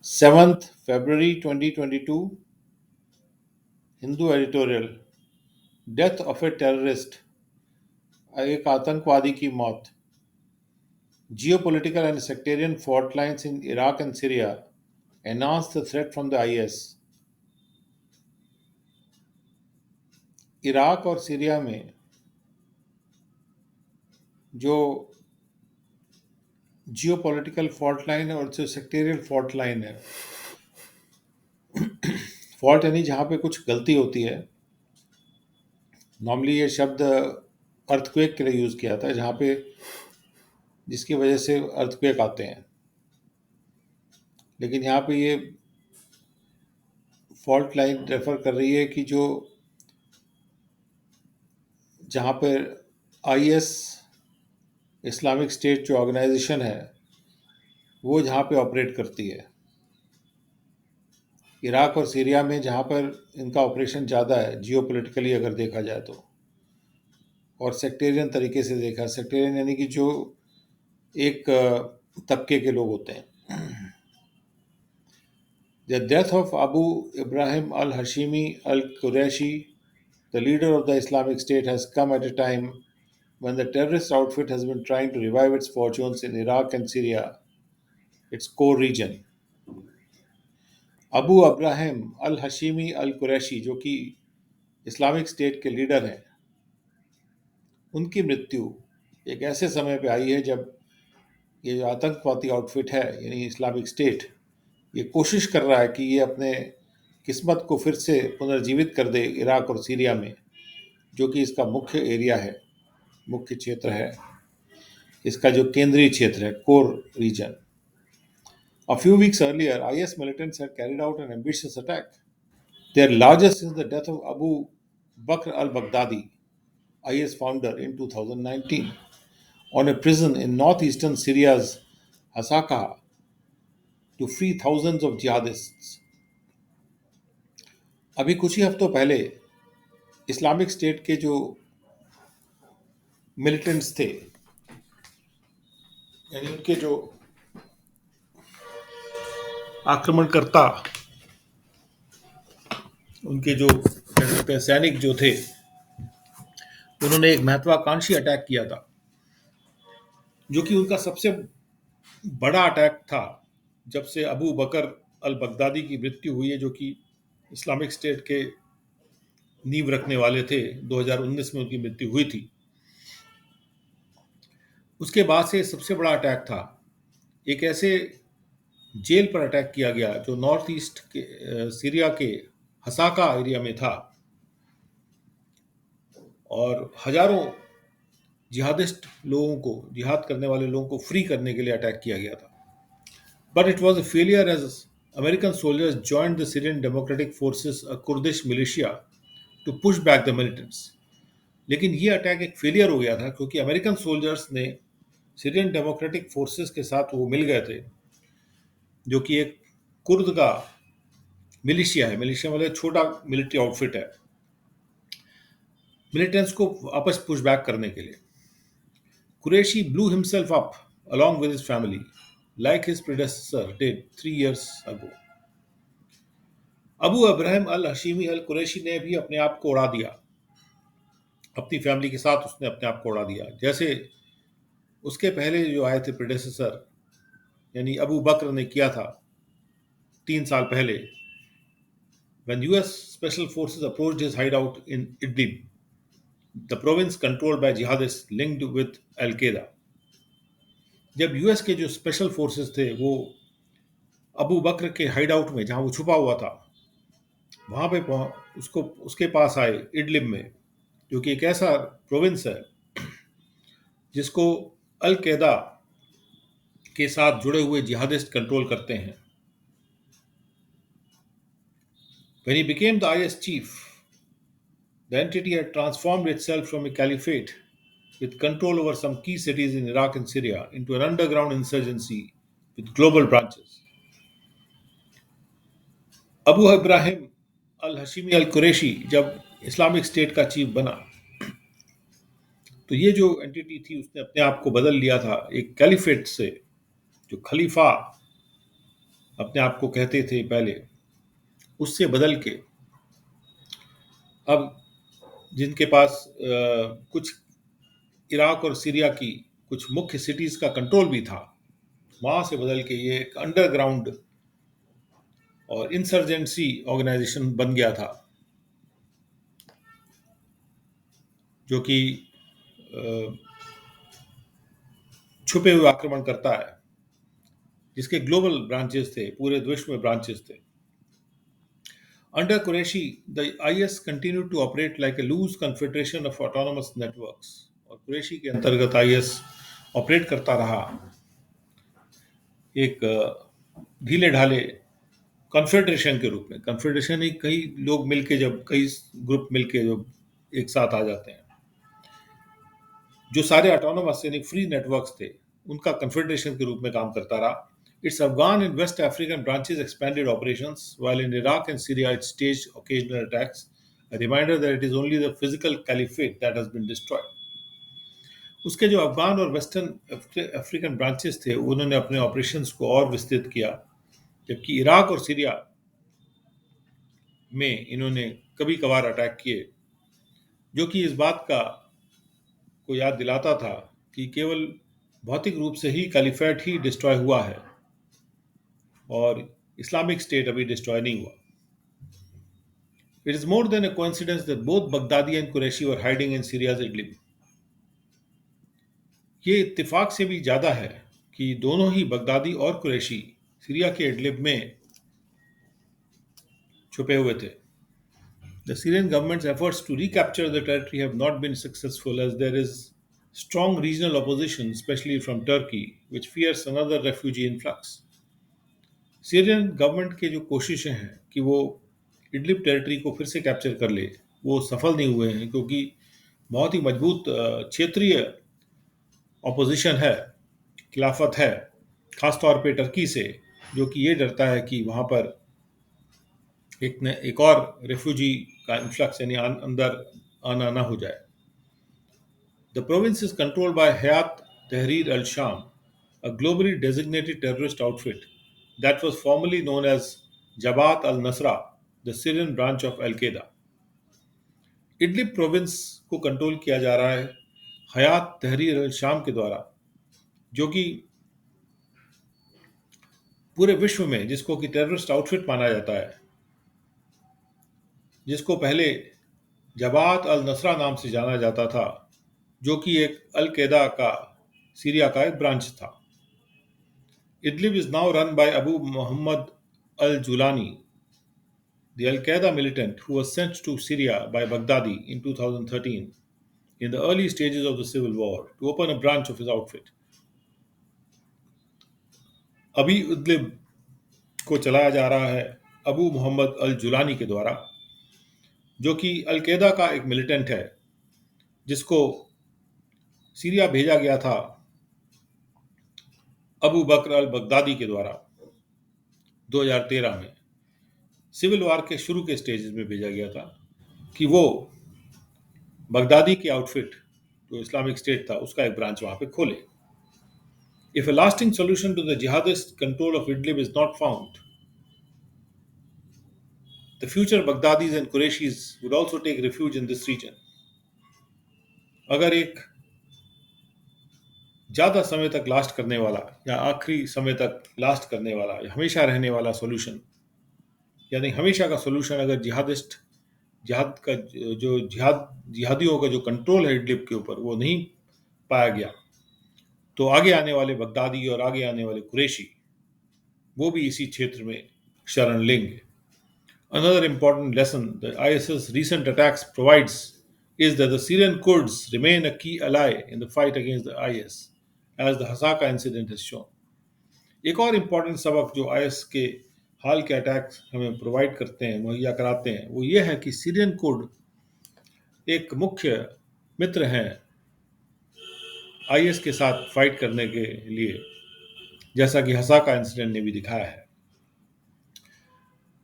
7th February 2022, Hindu editorial. Death of a terrorist, एक आतंकवादी की मौत। Geopolitical and sectarian fault lines in Iraq and Syria enhance the threat from the IS। Iraq और Syria में जो geopolitical fault line है और जो सेक्टेरियन फॉल्ट लाइन है, फॉल्ट यानी जहाँ पे कुछ गलती होती है। नॉर्मली ये शब्द अर्थक्वेक के लिए यूज़ किया था, जहाँ पे जिसकी वजह से अर्थक्वेक आते हैं, लेकिन यहाँ पे ये फॉल्ट लाइन रेफर कर रही है कि जो जहाँ पर आईएस इस्लामिक स्टेट जो ऑर्गेनाइजेशन है वो जहाँ पे ऑपरेट करती है। इराक और सीरिया में जहाँ पर इनका ऑपरेशन ज़्यादा है जियोपॉलिटिकली अगर देखा जाए तो, और सेक्टेरियन तरीके से देखा, सेक्टेरियन यानी कि जो एक तबके के लोग होते हैं। The death of Abu Ibrahim al Hashimi al Qurashi, the leader of the Islamic State, has come at a time when the terrorist outfit has been trying to revive its fortunes in Iraq and Syria, its core region। Abu Ibrahim al Hashimi al Qurashi, जो कि Islamic state के leader हैं, उनकी मृत्यु एक ऐसे समय पे आई है जब ये जो आतंकवादी आउटफिट है यानी इस्लामिक स्टेट, ये कोशिश कर रहा है कि ये अपने किस्मत को फिर से पुनर्जीवित कर दे इराक और सीरिया में, जो कि इसका मुख्य एरिया है, मुख्य क्षेत्र है, इसका जो केंद्रीय क्षेत्र है, core region. A few weeks earlier, IS militants had carried out an ambitious attack, their largest since the death of Abu Bakr al-Baghdadi, IS founder, in 2019, on a prison in northeastern Syria's Hasaka to free thousands of jihadists। अभी कुछ ही हफ्तों पहले Islamic state के जो militants थे, यानी उनके जो आक्रमणकर्ता, उनके जो सैनिक जो थे, उन्होंने एक महत्वाकांक्षी अटैक किया था, जो कि उनका सबसे बड़ा अटैक था जब से अबू बकर अल बगदादी की मृत्यु हुई है, जो कि इस्लामिक स्टेट के नींव रखने वाले थे। 2019 में उनकी मृत्यु हुई थी। उसके बाद से सबसे बड़ा अटैक था। एक ऐसे जेल पर अटैक किया गया जो नॉर्थ ईस्ट के सीरिया के हसाका एरिया में था, और हजारों जिहादिस्ट लोगों को, जिहाद करने वाले लोगों को फ्री करने के लिए अटैक किया गया था। But it was a failure as American soldiers joined the Syrian Democratic Forces, a Kurdish militia, to push back the militants। लेकिन ये अटैक एक फेलियर हो गया था क्योंकि अमेरिकन सोल्जर्स ने सीरियन डेमोक्रेटिक फोर्सेस के साथ वो मिल गए थे, जो कि एक कुर्द का मिलिशिया है। मिलिशिया मतलब छोटा मिलिट्री आउटफिट है, मिलिटेंट्स को वापस पुश बैक करने के लिए। Qureshi blew himself up along with his family, like his predecessor did 3 years ago। Abu Ibrahim al Hashimi al Qureshi ने भी अपने आप को उड़ा दिया, अपनी फैमिली के साथ उसने अपने आप को उड़ा दिया, जैसे उसके पहले जो आए थे प्रेडेसेसर, यानी अबू बकर ने किया था 3 साल पहले, when US special forces approached his hideout in Idlib, the province controlled by jihadists linked with Al-Qaeda। जब यूएस के जो स्पेशल फोर्सेस थे वो अबू बकर के हाइडआउट में, जहां वो छुपा हुआ था, वहां पे उसको उसके पास आए इडलिब में, जो कि एक ऐसा प्रोविंस है जिसको अल कैदा के साथ जुड़े हुए जिहादिस्ट कंट्रोल करते हैं। When he became the IS chief, the entity had transformed itself from a caliphate with control over some key cities in Iraq and Syria into an underground insurgency with global branches। Abu Ibrahim al Hashimi al Qureshi जब Islamic state का chief बना, तो ये जो entity थी उसने अपने आप को बदल लिया था एक कैलिफेट से, जो खलीफा अपने आप को कहते थे पहले, उससे बदल के अब जिनके पास कुछ इराक और सीरिया की कुछ मुख्य सिटीज का कंट्रोल भी था, वहां से बदल के ये एक अंडरग्राउंड और इंसर्जेंसी ऑर्गेनाइजेशन बन गया था, जो कि छुपे हुए आक्रमण करता है, जिसके ग्लोबल ब्रांचेस थे, पूरे विश्व में ब्रांचेस थे। Under Qureshi, the IS continued to operate like a loose confederation of autonomous networks. और कुरैशी के अंतर्गत आईएस ऑपरेट करता रहा एक ढीले ढाले कॉन्फेडरेशन के रूप में। कॉन्फेडरेशन ही कई लोग मिलके, जब कई ग्रुप मिलके जब एक साथ आ जाते हैं, जो सारे ऑटोनोमस यानी फ्री नेटवर्क्स थे, उनका कॉन्फेडरेशन के रूप में काम करता रहा। Its Afghan and West African branches expanded operations, while in Iraq and Syria it staged occasional attacks, a reminder that it is only the physical caliphate that has been destroyed. उसके जो अफगान और western African branches थे, उन्होंने अपने operations को और विस्तृत किया, जबकि इराक और सीरिया में इन्होंने कभी कभार अटैक किए, जो कि इस बात का को याद दिलाता था कि केवल भौतिक रूप से ही कैलिफेट ही डिस्ट्रॉय हुआ है और इस्लामिक स्टेट अभी डिस्ट्रॉय नहीं हुआ। It is more than a coincidence that both Baghdadi and Qureshi were hiding in Syria's Idlib. ये इत्तेफाक से भी ज़्यादा है कि दोनों ही बगदादी और कुरैशी सीरिया के इडलिब में छुपे हुए थे। The Syrian government's efforts to recapture the territory have not been successful, as there is strong regional opposition, especially from Turkey, which fears another refugee influx. Syrian government की जो कोशिशें हैं कि वो इडलिब टेरिटरी को फिर से कैप्चर कर ले, वो सफल नहीं हुए हैं, क्योंकि बहुत ही मजबूत क्षेत्रीय ऑपोजिशन है, खिलाफत है, खास तौर पे टर्की से, जो कि ये डरता है कि वहाँ पर एक और रेफ्यूजी का इन्फ्लक्स यानी अंदर आना ना हो जाए। The province is controlled by Hayat Tahrir al शाम, a globally designated terrorist outfit that was formerly known as Jabhat al-Nusra, the Syrian branch of Al-Qaeda. Idlib province को कंट्रोल किया जा रहा है हयात तहरीर अल शाम के द्वारा, जो कि पूरे विश्व में जिसको कि टेररिस्ट आउटफिट माना जाता है, जिसको पहले जबात अल नसरा नाम से जाना जाता था, जो कि एक अल कैदा का सीरिया का एक ब्रांच था। Idlib is now run by Abu Mohammad al Julani, the Al Qaeda militant who was sent to Syria by Baghdadi in 2013 in the early stages of the civil war to open a branch of his outfit. अभी Idlib को चलाया जा रहा है Abu Mohammad al Jolani के द्वारा, जो कि अल कैदा का एक मिलिटेंट है, जिसको सीरिया भेजा गया था अबू बकर अल बगदादी के द्वारा 2013 में, सिविल वार के शुरू के स्टेजेस में भेजा गया था कि वो बगदादी के आउटफिट जो इस्लामिक स्टेट था उसका एक ब्रांच वहां पे खोले। If a lasting solution to the jihadist control of Idlib is not found, the future Baghdadis and Qurayshis would also take refuge in this region. अगर एक ज़्यादा समय तक लास्ट करने वाला या आखिरी समय तक लास्ट करने वाला या हमेशा रहने वाला सोल्यूशन, यानी हमेशा का सोल्यूशन अगर जिहाद का जो जिहादियों का जो कंट्रोल है इडलिब के ऊपर वो नहीं पाया गया, तो आगे आने वाले बगदादी और आगे आने वाले कुरैशी वो भी इसी क्षेत्र में शरण लेंगे। Another important lesson that IS's recent attacks provides is that the Syrian Kurds remain a key ally in the fight against the IS, as the Hasaka incident has shown. एक और इम्पॉर्टेंट सबक जो आईएस के हाल के attacks हमें provide करते हैं, मुहैया कराते हैं, वो ये है कि सीरियन कुर्द एक मुख्य मित्र हैं आईएस के साथ फाइट करने के लिए, जैसा कि हसाका इंसिडेंट ने भी दिखाया है।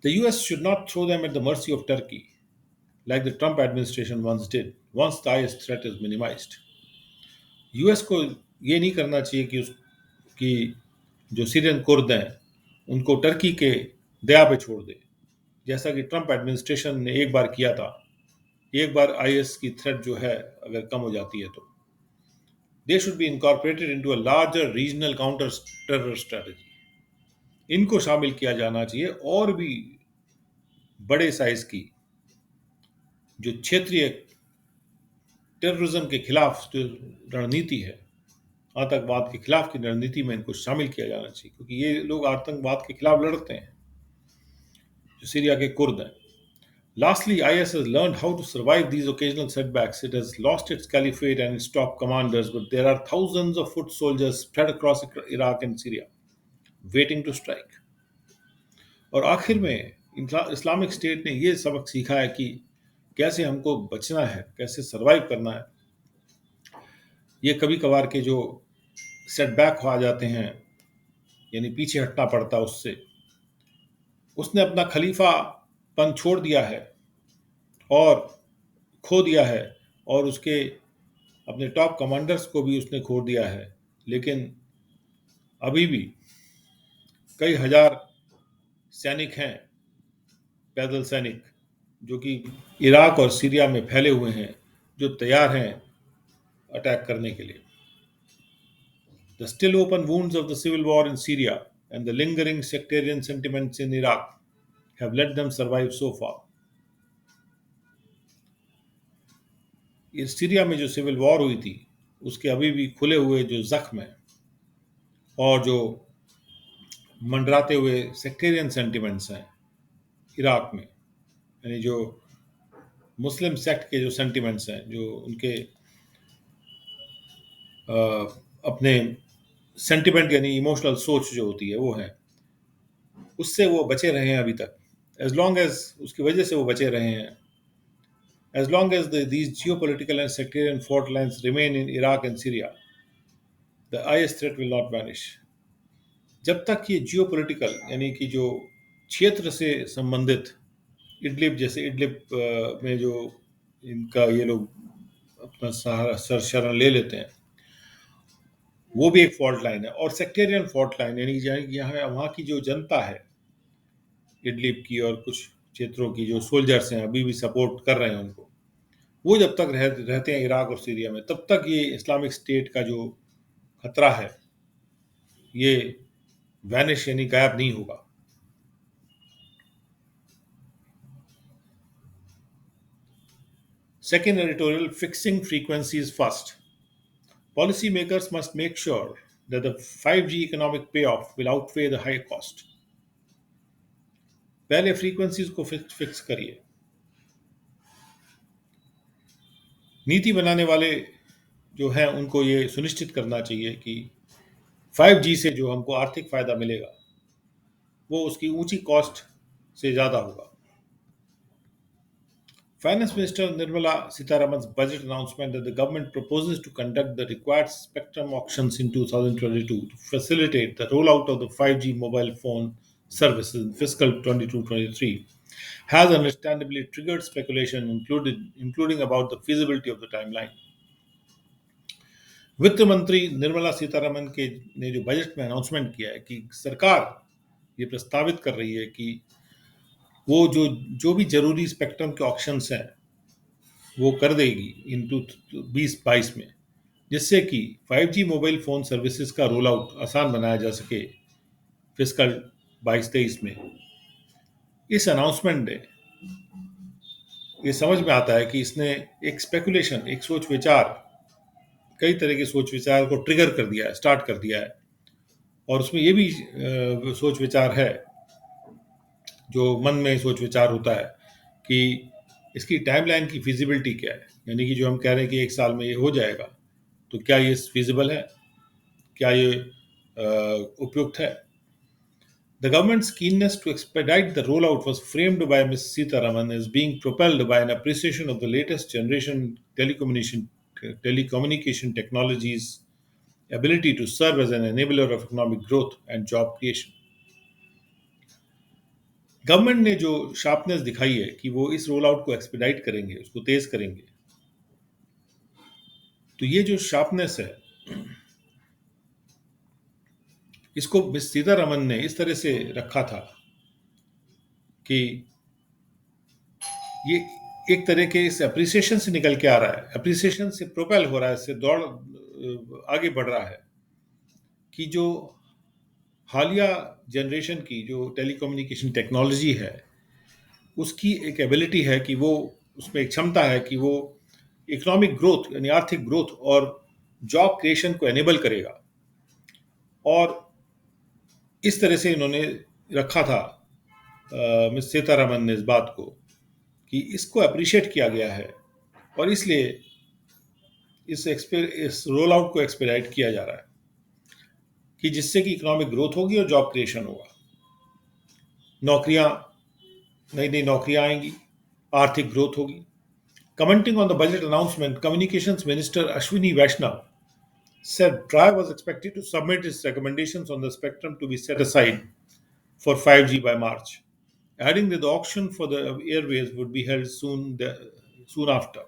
The US should not throw them at the mercy of Turkey, like the Trump administration once did, once the IS threat is minimized. US को ये नहीं करना चाहिए कि जो सीरियन कुर्द हैं उनको टर्की के दया पे छोड़ दे, जैसा कि ट्रंप एडमिनिस्ट्रेशन ने एक बार किया था। एक बार आईएस की थ्रेट जो है अगर कम हो जाती है तो they should be incorporated into a larger regional counter terror strategy. इनको शामिल किया जाना चाहिए और भी बड़े साइज की जो क्षेत्रीय टेररिज्म के खिलाफ जो रणनीति है, आतंकवाद के खिलाफ की रणनीति में इनको शामिल किया जाना चाहिए, क्योंकि ये लोग आतंकवाद के खिलाफ लड़ते हैं, जो सीरिया के कुर्द हैं। Lastly, IS has learned how to survive these occasional setbacks. It has lost its caliphate and its top commanders, but there are thousands of foot soldiers spread across Iraq and Syria, waiting to strike. और आखिर में Islamic state ने ये सबक सीखा है कि कैसे हमको बचना है, कैसे सरवाइव करना है। ये कभी कभार के जो सेटबैक आ जाते हैं, यानी पीछे हटना पड़ता उससे, उसने अपना खलीफापन छोड़ दिया है और खो दिया है, और उसके अपने टॉप कमांडर्स को भी उसने खो दिया है। लेकिन अभी भी कई हजार सैनिक हैं, पैदल सैनिक, जो कि इराक और सीरिया में फैले हुए हैं, जो तैयार हैं अटैक करने के लिए। The still open wounds of the civil war in Syria and the lingering sectarian sentiments in Iraq have let them survive so far. इस सीरिया में जो सिविल वॉर हुई थी, उसके अभी भी खुले हुए जो जख्म हैं और जो मंडराते हुए सेक्टेरियन सेंटिमेंट्स हैं इराक में, यानी जो मुस्लिम सेक्ट के जो सेंटिमेंट्स हैं, जो उनके अपने सेंटिमेंट यानी इमोशनल सोच जो होती है वो है, उससे वो बचे रहे हैं अभी तक। एज लॉन्ग एज उसकी वजह से वो बचे रहे हैं, as long as these geopolitical and sectarian fault lines remain in Iraq and Syria, the IS threat will not vanish. जब तक ये जियोपॉलिटिकल यानी कि जो क्षेत्र से संबंधित इडलिब जैसे इडलिब में जो इनका ये लोग अपना सहारा सर शरण ले लेते हैं, वो भी एक फॉल्ट लाइन है। और सेक्टेरियन फॉल्ट लाइन यानी यहाँ वहाँ की जो जनता है इडलिब की और कुछ क्षेत्रों की जो सोल्जर्स हैं अभी भी सपोर्ट कर रहे हैं उनको, वो जब तक रहते हैं इराक और सीरिया में, तब तक ये इस्लामिक स्टेट का जो खतरा है ये वैनिश यानी गायब नहीं होगा। Second editorial, fixing frequencies first. Policymakers must make sure that the 5G economic payoff will outweigh the high cost. पहले फ्रीक्वेंसीज को फिक्स करिए। नीति बनाने वाले जो हैं उनको ये सुनिश्चित करना चाहिए कि 5G से जो हमको आर्थिक फायदा मिलेगा वो उसकी ऊंची कॉस्ट से ज़्यादा होगा। Finance Minister Nirmala Sitharaman's budget announcement that the government proposes to conduct the required spectrum auctions in 2022 to facilitate the rollout of the 5G mobile phone services in fiscal 22-23 has understandably triggered speculation, including about the feasibility of the timeline. वित्त मंत्री निर्मला सीतारमन के ने जो budget में announcement किया है कि सरकार ये प्रस्तावित कर रही है कि वो जो भी जरूरी स्पेक्ट्रम के ऑक्शंस हैं वो कर देगी इन 2022 में, जिससे कि 5G मोबाइल फ़ोन सर्विसेज का रोल आउट आसान बनाया जा सके फिस्कल 22-23 में। इस अनाउंसमेंट ने ये समझ में आता है कि इसने एक स्पेकुलेशन, एक सोच विचार, कई तरह के सोच विचार को ट्रिगर कर दिया है, स्टार्ट कर दिया है। और उसमें ये भी सोच विचार है, जो मन में सोच विचार होता है कि इसकी टाइमलाइन की फिजिबिलिटी क्या है, यानी कि जो हम कह रहे हैं कि 1 साल में ये हो जाएगा, तो क्या ये फिजिबल है, क्या ये उपयुक्त है। The government's keenness to expedite the rollout was framed by Ms. Sitharaman as being propelled by an appreciation of the latest generation telecommunication technologies' ability to serve as an enabler of economic growth and job creation. Government ने जो sharpness दिखाई है कि वो इस roll out को expedite करेंगे, उसको तेज करेंगे, तो ये जो शार्पनेस है इसको मिस सीतारमन ने इस तरह से रखा था कि ये एक तरह के इस अप्रिसिएशन से निकल के आ रहा है, अप्रिसिएशन से प्रोपेल हो रहा है, इससे दौड़ आगे बढ़ रहा है कि जो हालिया जनरेशन की जो टेलीकम्युनिकेशन टेक्नोलॉजी है, उसकी एक एबिलिटी है कि वो, उसमें एक क्षमता है कि वो इकोनॉमिक ग्रोथ यानी आर्थिक ग्रोथ और जॉब क्रिएशन को एनेबल करेगा। और इस तरह से इन्होंने रखा था मिस सीतारमन ने इस बात को कि इसको अप्रिशिएट किया गया है और इसलिए इस रोल आउट को एक्सपेडाइट किया जा रहा है कि जिससे कि इकोनॉमिक ग्रोथ होगी और जॉब क्रिएशन होगा, नौकरियां, नई नई नौकरियां आएंगी, आर्थिक ग्रोथ होगी। Commenting on the budget announcement, Communications Minister Ashwini Vaishnav said TRAI was expected to submit its recommendations on the spectrum to be set aside for 5G by March, adding that the auction for the airways would be held soon after.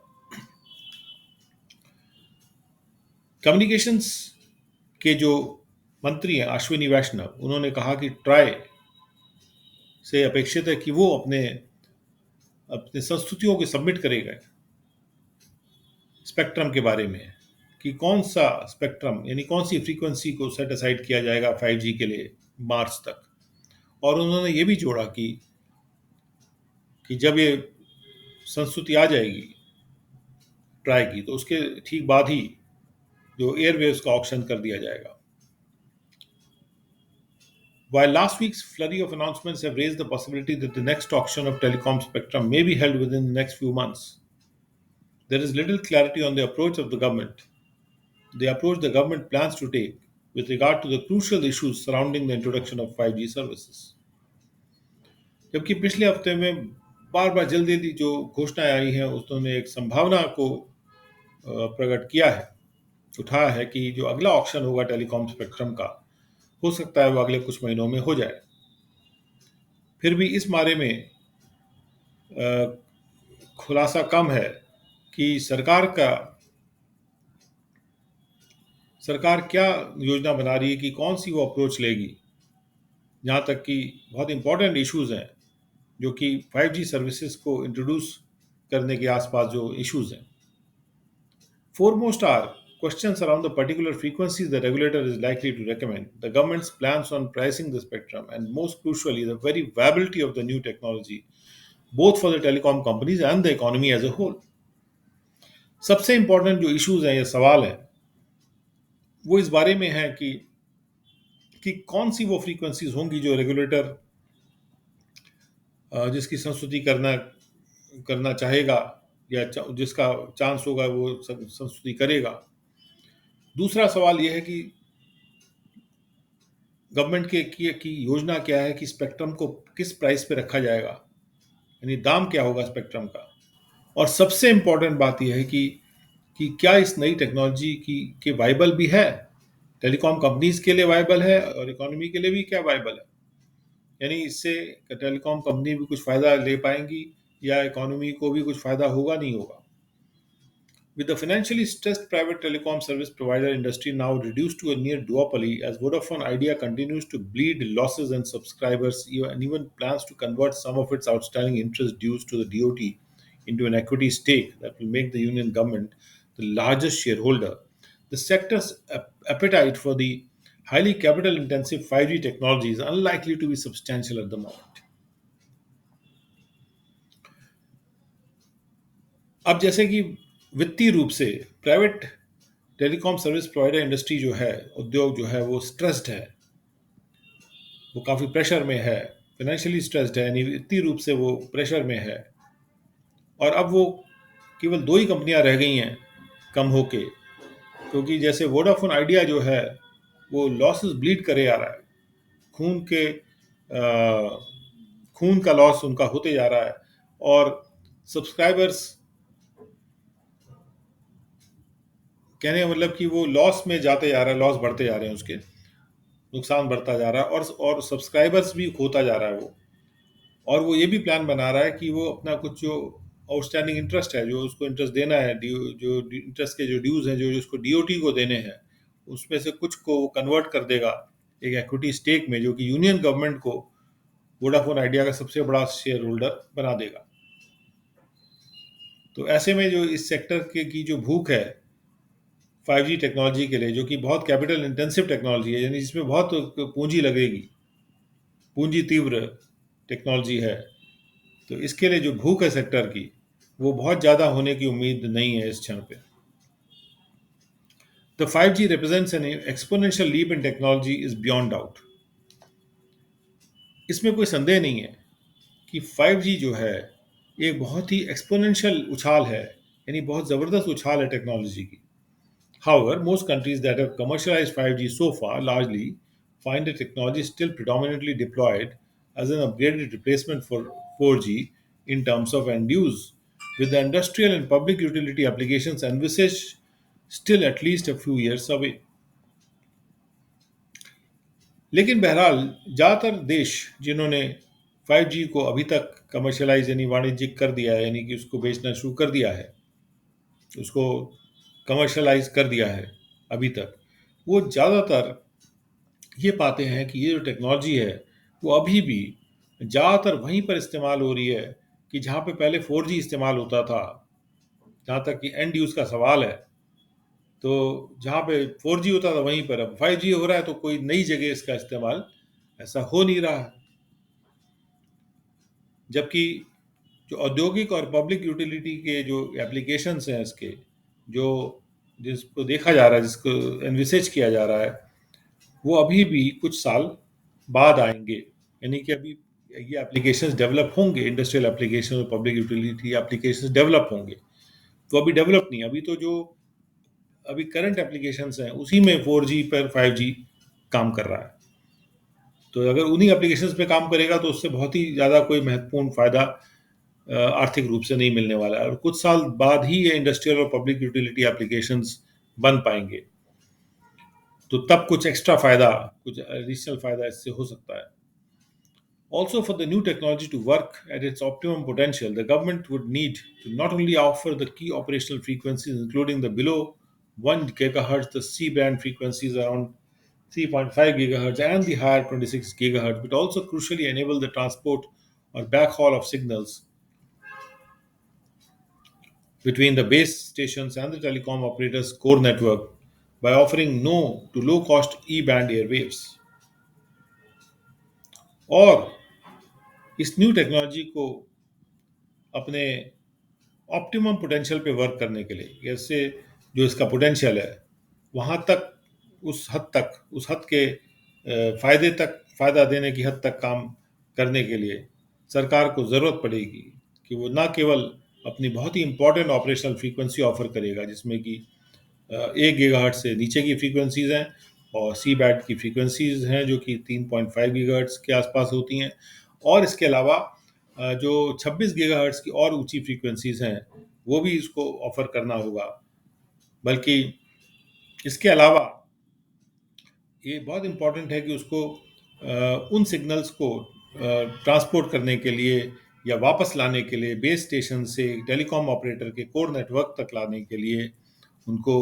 Communications के जो मंत्री हैं अश्विनी वैष्णव, उन्होंने कहा कि try से अपेक्षित है कि वो अपने अपने संस्तुतियों को सबमिट करेगा स्पेक्ट्रम के बारे में, कि कौन सा स्पेक्ट्रम यानी कौन सी फ्रीक्वेंसी को सेट असाइड किया जाएगा 5G के लिए मार्च तक। और उन्होंने ये भी जोड़ा कि जब ये संस्तुति आ जाएगी ट्राई की, तो उसके ठीक बाद ही जो एयरवेव्स का ऑक्शन कर दिया जाएगा। While last week's flurry of announcements have raised the possibility that the next auction of telecom spectrum may be held within the next few months, there is little clarity on the approach of the government. The approach the government plans to take with regard to the crucial issues surrounding the introduction of 5G services. जबकि पिछले हफ्ते में बार बार जल्दी जो घोषणाएं आई हैं, उन्होंने एक संभावना को प्रकट किया है, उठाया है कि जो अगला ऑक्शन होगा टेलीकॉम स्पेक्ट्रम का, हो सकता है वो अगले कुछ महीनों में हो जाए। फिर भी इस बारे में खुलासा कम है कि सरकार क्या योजना बना रही है, कि कौन सी वो अप्रोच लेगी। जहाँ तक कि बहुत इंपॉर्टेंट इश्यूज हैं जो कि 5G सर्विसेज को इंट्रोड्यूस करने के आसपास जो इश्यूज हैं। Foremost are questions around the particular frequencies the regulator is likely to recommend, the government's plans on pricing the spectrum, and most crucially, the very viability of the new technology, both for the telecom companies and the economy as a whole. सबसे important जो issues हैं, ये सवाल है, वो इस बारे में है कि कौन सी वो फ्रीक्वेंसीज होंगी जो रेगुलेटर जिसकी संस्तुति करना चाहेगा या जिसका चांस होगा वो संस्तुति करेगा। दूसरा सवाल यह है कि गवर्नमेंट की योजना क्या है कि स्पेक्ट्रम को किस प्राइस पे रखा जाएगा, यानी दाम क्या होगा स्पेक्ट्रम का। और सबसे इंपॉर्टेंट बात यह है कि क्या इस नई टेक्नोलॉजी के वाइबल भी है, टेलीकॉम कंपनीज के लिए वाइबल है और इकोनॉमी के लिए भी क्या वाइबल है, यानी इससे टेलीकॉम कंपनी भी कुछ फायदा ले पाएंगी या इकोनॉमी को भी कुछ फायदा होगा नहीं होगा। With the financially stressed private telecom service provider industry now reduced to a near duopoly, as Vodafone Idea continues to bleed losses and subscribers and even plans to convert some of its outstanding interest dues to the DOT into an equity stake that will make the union government the largest shareholder, the sector's appetite for the highly capital intensive 5G technology is unlikely to be substantial at the moment. अब जैसे कि वित्तीय रूप से private telecom service provider industry जो है, उद्योग जो है, वो स्ट्रेस्ड है, वो काफ़ी प्रेशर में है, फाइनेंशियली स्ट्रेस्ड है, यानी वित्तीय रूप से वो प्रेशर में है। और अब वो केवल 2 ही कंपनियां रह गई हैं कम होके, क्योंकि जैसे वोडाफोन आइडिया जो है वो लॉसेस ब्लीड करे आ रहा है, खून का लॉस उनका होते जा रहा है, और सब्सक्राइबर्स कहने का मतलब कि वो लॉस में जाते जा रहा है, लॉस बढ़ते जा रहे हैं, उसके नुकसान बढ़ता जा रहा है, और सब्सक्राइबर्स भी खोता जा रहा है वो। और वो ये भी प्लान बना रहा है कि वो अपना कुछ जो आउटस्टैंडिंग इंटरेस्ट है, जो उसको इंटरेस्ट देना है, जो इंटरेस्ट के जो ड्यूज हैं जो उसको DOT को देने हैं, उसमें से कुछ को वो कन्वर्ट कर देगा एक इक्विटी स्टेक में, जो कि यूनियन गवर्नमेंट को वोडाफोन आइडिया का सबसे बड़ा शेयर होल्डर बना देगा। तो ऐसे में जो इस सेक्टर के की जो भूख है 5G टेक्नोलॉजी के लिए, जो कि बहुत कैपिटल इंटेंसिव टेक्नोलॉजी है, यानी जिसमें बहुत पूंजी लगेगी, पूंजी तीव्र टेक्नोलॉजी है, तो इसके लिए जो भूख है सेक्टर की, वो बहुत ज़्यादा होने की उम्मीद नहीं है इस क्षण पे। The 5G represents an exponential leap in technology is beyond doubt. इसमें कोई संदेह नहीं है कि 5G जो है एक बहुत ही एक्सपोनेंशियल उछाल है, यानी बहुत ज़बरदस्त उछाल है टेक्नोलॉजी की। However, most countries that have commercialized 5G so far largely find the technology still predominantly deployed as an upgraded replacement for 4G in terms of end use, with the industrial and public utility applications envisaged still at least a few years away. लेकिन बहरहाल ज़्यादातर देश जिन्होंने 5G को अभी तक commercialise यानी वाणिज्यिक कर दिया है, यानी कि उसको बेचना शुरू कर दिया है, उसको कमर्शलाइज कर दिया है अभी तक, वो ज़्यादातर ये पाते हैं कि ये जो टेक्नोलॉजी है वो अभी भी ज़्यादातर वहीं पर इस्तेमाल हो रही है कि जहाँ पे पहले 4G इस्तेमाल होता था। जहाँ तक कि एंड यूज़ का सवाल है, तो जहाँ पे 4G होता था वहीं पर अब 5G हो रहा है, तो कोई नई जगह इसका इस्तेमाल ऐसा हो नहीं रहा है। जबकि जो औद्योगिक और पब्लिक यूटिलिटी के जो एप्लीकेशंस हैं इसके, जो जिसको देखा जा रहा है, जिसको एनविसेज किया जा रहा है, वो अभी भी कुछ साल बाद आएंगे। यानी कि अभी ये एप्लीकेशंस डेवलप होंगे, इंडस्ट्रियल एप्लीकेशन और पब्लिक यूटिलिटी एप्लीकेशंस डेवलप होंगे। तो अभी डेवलप नहीं, अभी तो जो अभी करंट एप्लीकेशंस हैं उसी में 4G पर 5G काम कर रहा है। तो अगर उन्हीं एप्लीकेशंस पे काम करेगा तो उससे बहुत ही ज़्यादा कोई महत्वपूर्ण फ़ायदा आर्थिक रूप से नहीं मिलने वाला है, और कुछ साल बाद ही ये इंडस्ट्रियल और पब्लिक यूटिलिटी एप्लीकेशंस बन पाएंगे। तो तब कुछ एक्स्ट्रा फ़ायदा, कुछ एडिशनल फ़ायदा इससे हो सकता है। Also, for the new technology to work at its optimum potential, the government would need to not only offer the key operational frequencies, including the below 1 gigahertz, the C band frequencies around 3.5 gigahertz, and the higher 26 gigahertz, but also crucially enable the transport or backhaul of signals between the base stations and the telecom operators' core network by offering no to low cost E band airwaves. और इस new technology को अपने optimum potential पे work करने के लिए, जैसे जो इसका पोटेंशियल है वहाँ तक, उस हद के फ़ायदा देने की हद तक काम करने के लिए सरकार को ज़रूरत पड़ेगी कि वो ना केवल अपनी बहुत ही इम्पोर्टेंट ऑपरेशनल फ्रीक्वेंसी ऑफर करेगा, जिसमें कि 1 गीगाहर्ट्ज़ से नीचे की फ्रीक्वेंसीज़ हैं, और सी बैंड की फ्रीक्वेंसीज़ हैं जो कि 3.5 गीगाहर्ट्ज़ के आसपास होती हैं, और इसके अलावा जो 26 गीगाहर्ट्ज़ की और ऊंची फ्रीक्वेंसीज़ हैं वो भी इसको ऑफर करना होगा। बल्कि इसके अलावा ये बहुत इम्पॉर्टेंट है कि उसको उन सिग्नल्स को ट्रांसपोर्ट करने के लिए या वापस लाने के लिए बेस स्टेशन से टेलीकॉम ऑपरेटर के कोर नेटवर्क तक लाने के लिए उनको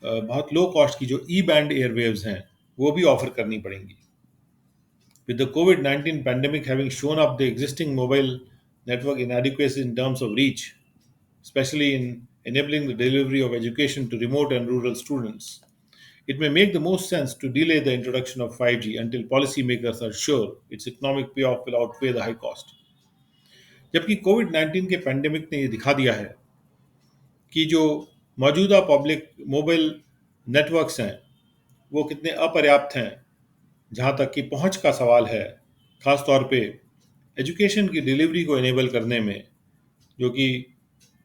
बहुत लो कॉस्ट की जो ई बैंड एयरवेव्स हैं वो भी ऑफर करनी पड़ेंगी। With the COVID-19 pandemic having shown up the existing mobile network inadequacies in terms of reach, especially in enabling the delivery of education to remote and rural students, it may make the most sense to delay the introduction of 5G until policymakers are sure its economic payoff will outweigh the high cost. जबकि कोविड-19 के pandemic ने ये दिखा दिया है कि जो मौजूदा पब्लिक मोबाइल नेटवर्क्स हैं वो कितने अपर्याप्त हैं जहाँ तक कि पहुँच का सवाल है, ख़ास तौर पे एजुकेशन की डिलीवरी को इनेबल करने में, जो कि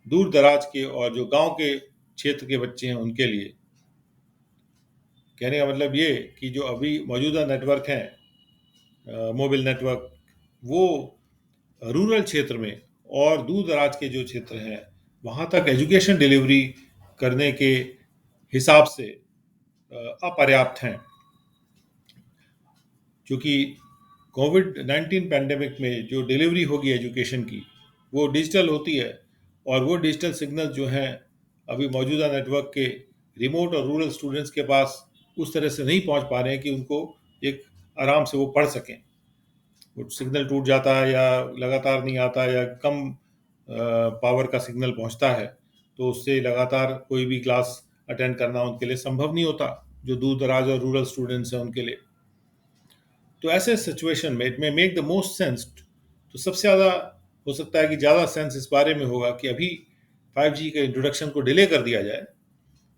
दूर दराज के और जो गांव के क्षेत्र के बच्चे हैं उनके लिए। कहने का मतलब ये कि जो अभी मौजूदा नेटवर्क हैं, मोबाइल नेटवर्क, वो रूरल क्षेत्र में और दूर दराज के जो क्षेत्र हैं वहाँ तक एजुकेशन डिलीवरी करने के हिसाब से अपर्याप्त हैं। क्योंकि कोविड-19 पैंडेमिक में जो डिलीवरी होगी एजुकेशन की वो डिजिटल होती है, और वो डिजिटल सिग्नल जो हैं अभी मौजूदा नेटवर्क के रिमोट और रूरल स्टूडेंट्स के पास उस तरह से नहीं पहुंच पा रहे हैं कि उनको एक आराम से वो पढ़ सकें। वो सिग्नल टूट जाता है या लगातार नहीं आता या कम पावर का सिग्नल पहुंचता है, तो उससे लगातार कोई भी क्लास अटेंड करना उनके लिए संभव नहीं होता, जो दूर दराज और रूरल स्टूडेंट्स हैं उनके लिए। तो ऐसे सिचुएशन में it may make the most sense, तो सबसे ज़्यादा हो सकता है कि ज़्यादा सेंस इस बारे में होगा कि अभी 5G के इंट्रोडक्शन को डिले कर दिया जाए,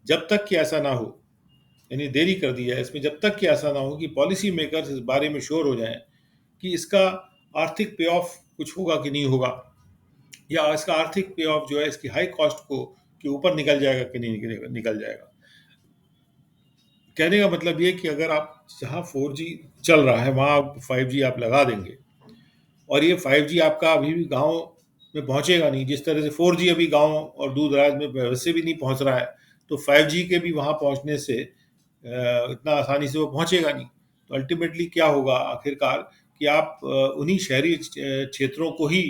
जब तक कि ऐसा ना हो, यानी देरी कर दी जाए इसमें, जब तक कि ऐसा ना हो कि पॉलिसी मेकर्स इस बारे में श्योर हो जाएं कि इसका आर्थिक पे ऑफ कुछ होगा कि नहीं होगा, या इसका आर्थिक पे ऑफ जो है इसकी हाई कॉस्ट को के ऊपर निकल जाएगा कि नहीं निकल जाएगा। कहने का मतलब ये कि अगर आप जहाँ 4G चल रहा है वहाँ 5G आप लगा देंगे, और ये 5G आपका अभी भी गाँव में पहुँचेगा नहीं, जिस तरह से 4G अभी गाँव और दूर दराज में वैसे भी नहीं पहुँच रहा है, तो 5G के भी वहाँ पहुँचने से इतना आसानी से वो पहुँचेगा नहीं। तो अल्टीमेटली क्या होगा आखिरकार कि आप उन्हीं शहरी क्षेत्रों को ही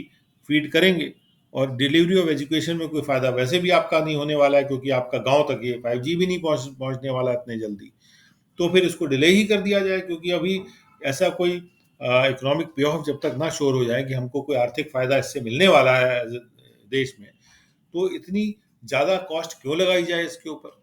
फीड करेंगे, और डिलीवरी ऑफ एजुकेशन में कोई फ़ायदा वैसे भी आपका नहीं होने वाला है, क्योंकि आपका गाँव तक ये 5G भी नहीं पहुँचने वाला है इतने जल्दी। तो फिर इसको डिले ही कर दिया जाए, क्योंकि अभी ऐसा कोई इकोनॉमिक पे ऑफ जब तक ना श्योर हो जाए कि हमको कोई आर्थिक फायदा इससे मिलने वाला है देश में, तो इतनी ज़्यादा कॉस्ट क्यों लगाई जाए इसके ऊपर।